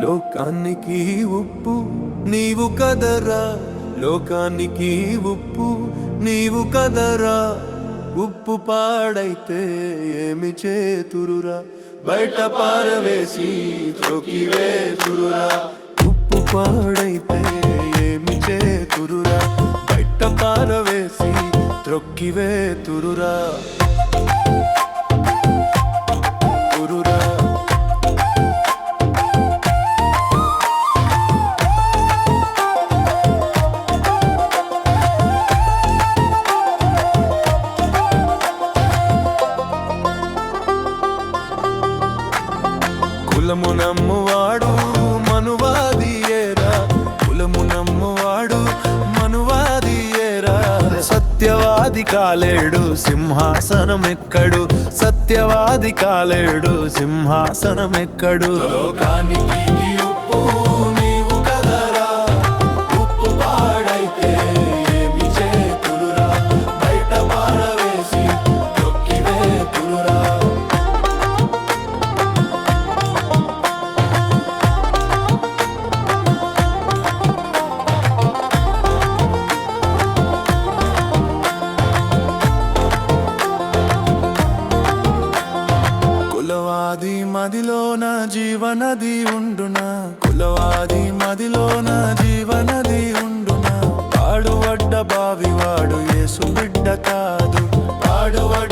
లోకానికి ఉప్పు నీవు కదరా, లోకానికి ఉప్పు నీవు కదరా. ఉప్పు పాడైతే ఏమి చేతురురా, బయట పారవేసి త్రొక్కివేతురురా. ఉప్పు పాడైతే ఏమి చేతురురా, బయట పారవేసి త్రొక్కివేతురురా. కులము నమ్మువాడు మనువాదియేరా, కులము నమ్మువాడు మనువాదియేరా. సత్యవాది కాలేడు సింహాసనమెక్కడు, సత్యవాది కాలేడు సింహాసనమెక్కడు. లోకానికి ఉప్పు నీవు కదరా, ఉప్పు పాడైతే ఏమి చేతురురా, బయట పారవేసి త్రొక్కివేతురురా. కులవాది మదిలోన జీవనది ఉండునా, కులవాది మదిలోన జీవనది ఉండునా. పాడువడ్డ బావివాడు యేసు బిడ్డ కాదు, పాడువడ్డ